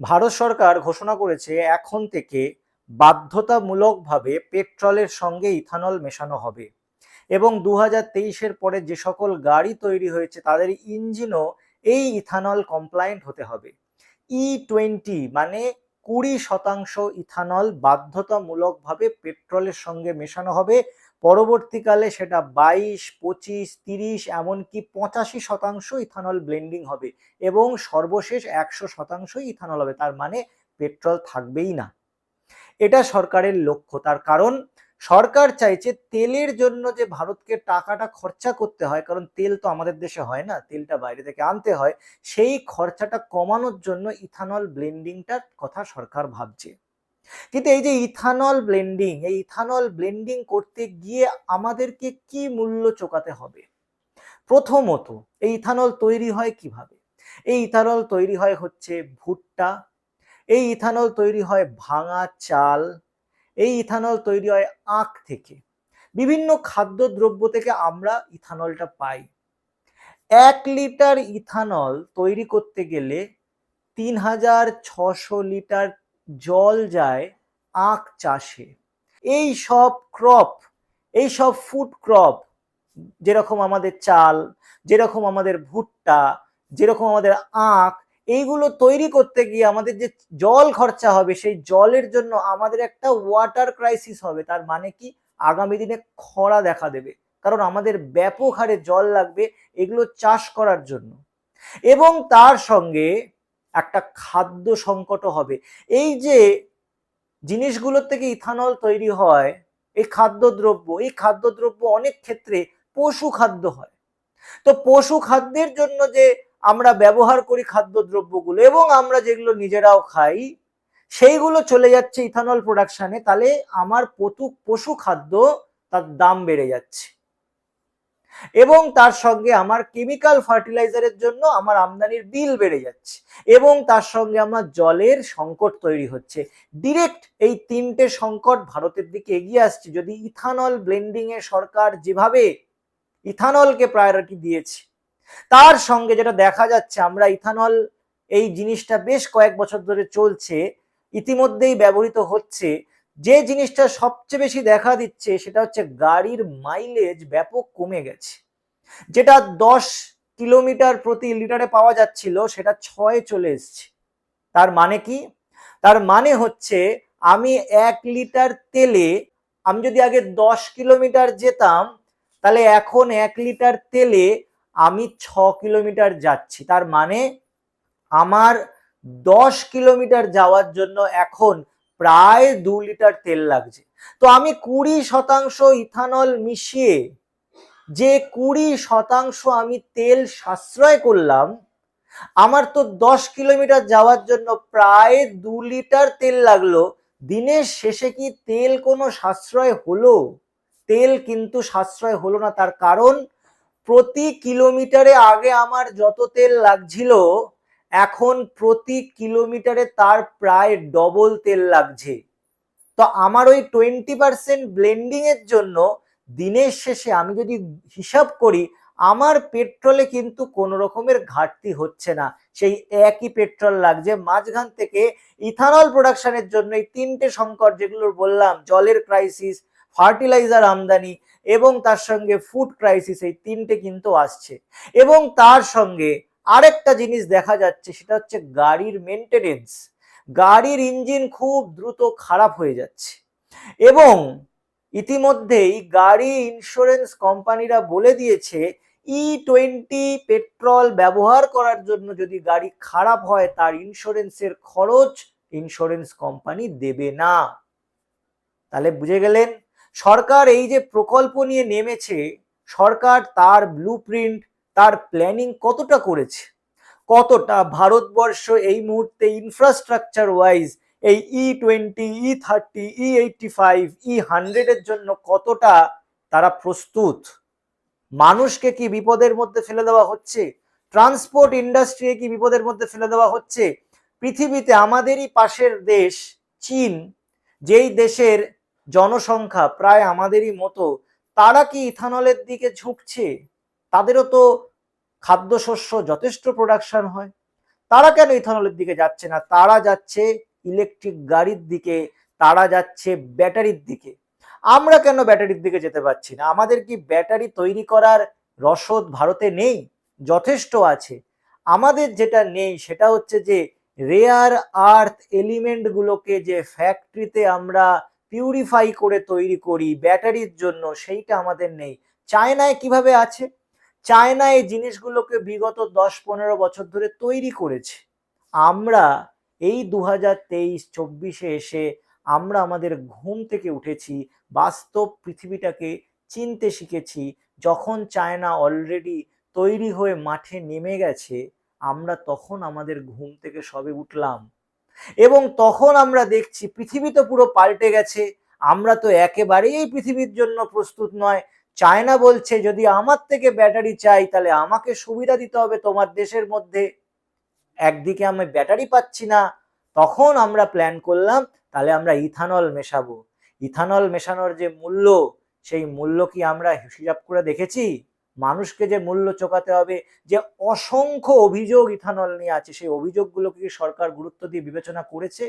ভারত সরকার ঘোষণা করেছে এখন থেকে বাধ্যতামূলকভাবে পেট্রোলের সঙ্গে ইথানল মেশানো হবে এবং 2023-এর পরে যে সকল গাড়ি তৈরি হয়েছে তাদের ইঞ্জিনও এই ইথানল কমপ্লায়েন্ট হতে হবে। E20 মানে 20% ইথানল বাধ্যতামূলকভাবে পেট্রোলের সঙ্গে মেশানো হবে। পরবর্তীকালে সেটা 22, 25, 30 এমনকি 85% ইথানল ব্লেন্ডিং হবে এবং সর্বশেষ 100% ইথানল হবে। তার মানে পেট্রোল থাকবেই না। এটা সরকারের লক্ষ্য। তার কারণ সরকার চাইছে তেলের জন্য যে ভারতকে টাকাটা খরচা করতে হয়, কারণ তেল তো আমাদের দেশে হয় না, তেলটা বাইরে থেকে আনতে হয়, সেই খরচাটা কমানোর জন্য ইথানল ব্লেন্ডিংটার কথা সরকার ভাবছে। কিন্তু এই যে ইথানল ব্লেন্ডিং করতে গিয়ে আমাদেরকে কি মূল্য চোকাতে হবে? প্রথমত, এই ইথানল তৈরি হয় কিভাবে? এই ইথানল তৈরি হয় হচ্ছে ভুট্টা, এই ইথানল তৈরি হয় ভাঙা চাল, এই ইথানল তৈরি হয় আখ থেকে। বিভিন্ন খাদ্যদ্রব্য থেকে আমরা ইথানলটা পাই। 1 লিটার ইথানল তৈরি করতে গেলে 3600 লিটার জল যায় আখ চাষে। এই সব ক্রপ, এই সব ফুড ক্রপ, যেরকম আমাদের চাল, যেরকম আমাদের ভুট্টা, যেরকম আমাদের আখ, এইগুলো তৈরি করতে গিয়ে আমাদের যে জল খরচা হবে, সেই জলের জন্য আমাদের একটা ওয়াটার ক্রাইসিস হবে। তার মানে কি, আগামী দিনে খরা দেখা দেবে, কারণ আমাদের ব্যাপক হারে জল লাগবে এগুলো চাষ করার জন্য। এবং তার সঙ্গে একটা খাদ্য সংকটও হবে। এই যে জিনিসগুলোর থেকে ইথানল তৈরি হয়, এই খাদ্যদ্রব্য অনেক ক্ষেত্রে পশু খাদ্য হয়। তো পশু খাদ্যের জন্য যে আমরা ব্যবহার করি খাদ্যদ্রব্যগুলো এবং আমরা যেগুলো নিজেরাও খাই, সেইগুলো চলে যাচ্ছে ইথানল প্রোডাকশনে। তাহলে আমার পশু খাদ্য, তার দাম বেড়ে যাচ্ছে এবং তার সঙ্গে আমার কেমিক্যাল ফার্টিলাইজারের জন্য আমার আমদানির বিল বেড়ে যাচ্ছে এবং তার সঙ্গে আমার জলের সংকট তৈরি হচ্ছে। ডিরেক্ট এই তিনটে সংকট ভারতের দিকে এগিয়ে আসছে যদি ইথানল ব্লেন্ডিং এ সরকার যেভাবে ইথানলকে প্রায়োরিটি দিয়েছে। তার সঙ্গে যেটা দেখা যাচ্ছে, আমরা ইথানল এই জিনিসটা বেশ কয়েক বছর ধরে চলছে, ইতিমধ্যেই ব্যবহৃত হচ্ছে। যে জিনিসটা সবচেয়ে বেশি দেখা দিচ্ছে সেটা হচ্ছে গাড়ির মাইলেজ ব্যাপক কমে গেছে। যেটা 10 কিলোমিটার প্রতি লিটারে পাওয়া যাচ্ছিল সেটা 6 চলে এসছে। তার মানে কি? তার মানে হচ্ছে আমি 1 লিটার তেলে, আমি যদি আগে 10 কিলোমিটার যেতাম, তাহলে এখন 1 লিটার তেলে আমি 6 কিলোমিটার যাচ্ছি। তার মানে আমার 10 কিলোমিটার যাওয়ার জন্য এখন প্রায় 2 লিটার তেল লাগছে। তো আমি 20% ইথানল মিশিয়ে যে 20% আমি তেল সাশ্রয় করলাম, আমার তো 10 কিলোমিটার যাওয়ার জন্য প্রায় 2 লিটার তেল লাগলো। দিনের শেষে কি তেল কোনো সাশ্রয় হলো? তেল কিন্তু সাশ্রয় হলো না। তার কারণ প্রতি কিলোমিটারে আগে আমার যত তেল লাগছিল, এখন প্রতি কিলোমিটারে তার প্রায় ডবল তেল লাগছে। তো আমার ওই 20% ব্লেন্ডিং এর জন্য দিনের শেষে আমি যদি হিসাব করি, আমার পেট্রোলে কিন্তু কোনো রকমের ঘাটতি হচ্ছে না, সেই একই পেট্রোল লাগছে। মাঝখান থেকে ইথানল প্রোডাকশনের জন্য এই তিনটে সংকট যেগুলো বললাম, জলের ক্রাইসিস, ফার্টিলাইজার আমদানি এবং তার সঙ্গে ফুড ক্রাইসিস, এই তিনটে কিন্তু আসছে। এবং তার সঙ্গে আরেকটা জিনিস দেখা যাচ্ছে, সেটা হচ্ছে গাড়ির মেনটেনেন্স। গাড়ির ইঞ্জিন খুব দ্রুত খারাপ হয়ে যাচ্ছে এবং ইতিমধ্যেই গাড়ি ইন্স্যুরেন্স কোম্পানিরা বলে দিয়েছে E20 পেট্রোল ব্যবহার করার জন্য যদি গাড়ি খারাপ হয়, তার ইন্স্যুরেন্সের খরচ ইন্স্যুরেন্স কোম্পানি দেবে না। তাহলে বুঝে গেলেন, সরকার এই যে প্রকল্প নিয়ে নেমেছে, সরকার তার ব্লুপ্রিন্ট, তার প্ল্যানিং কতটা করেছে, কতটা ভারতবর্ষ এই মুহূর্তে ইনফ্রাস্ট্রাকচার ওয়াইজ এই E20, E30, E85, E100 এর জন্য কতটা তারা প্রস্তুত। মানুষকে কি বিপদের মধ্যে ফেলে দেওয়া হচ্ছে? ট্রান্সপোর্ট ইন্ডাস্ট্রি কি বিপদের মধ্যে ফেলে দেওয়া হচ্ছে? পৃথিবীতে আমাদেরই পাশের দেশ চীন, যেই দেশের জনসংখ্যা প্রায় আমাদেরই মতো, তারা কি ইথানলের দিকে ঝুঁকছে? তাদেরও তো খাদ্যশস্য যথেষ্ট প্রোডাকশন হয়, তারা কেন ইথানলের দিকে যাচ্ছে না? তারা যাচ্ছে ইলেকট্রিক গাড়ির দিকে, তারা যাচ্ছে ব্যাটারির দিকে। আমরা কেন ব্যাটারির দিকে যেতে পারছি না? আমাদের কি ব্যাটারি তৈরি করার রসদ ভারতে নেই? যথেষ্ট আছে। আমাদের যেটা নেই সেটা হচ্ছে যে রেয়ার আর্থ এলিমেন্ট গুলোকে যে ফ্যাক্টরিতে আমরা পিউরিফাই করে তৈরি করি ব্যাটারির জন্য, সেইটা আমাদের নেই। চায়নায় কিভাবে আছে? চায়না এই জিনিসগুলোকে বিগত 10-15 বছর ধরে তৈরি করেছে। আমরা এই 2023-24-এ এসে আমরা আমাদের ঘুম থেকে উঠেছি, বাস্তব পৃথিবীটাকে চিনতে শিখেছি। যখন চায়না অলরেডি তৈরি হয়ে মাঠে নেমে গেছে, আমরা তখন আমাদের ঘুম থেকে সবে উঠলাম এবং তখন আমরা দেখছি পৃথিবী তো পুরো পাল্টে গেছে। আমরা তো একেবারেই এই পৃথিবীর জন্য প্রস্তুত নয়। চায়না বলছে যদি আমার থেকে ব্যাটারি চাই তাহলে আমাকে সুবিধা দিতে হবে তোমার দেশের মধ্যে। একদিকে আমি ব্যাটারি পাচ্ছি না, তখন আমরা প্ল্যান করলাম তাহলে আমরা ইথানল মেশাবো। ইথানল মেশানোর যে মূল্য, সেই মূল্য কি আমরা হিসাব করে দেখেছি? মানুষকে যে মূল্য চোকাতে হবে, যে অসংখ্য অভিযোগ ইথানল নিয়ে আছে, সেই অভিযোগগুলো কি সরকার গুরুত্ব দিয়ে বিবেচনা করেছে?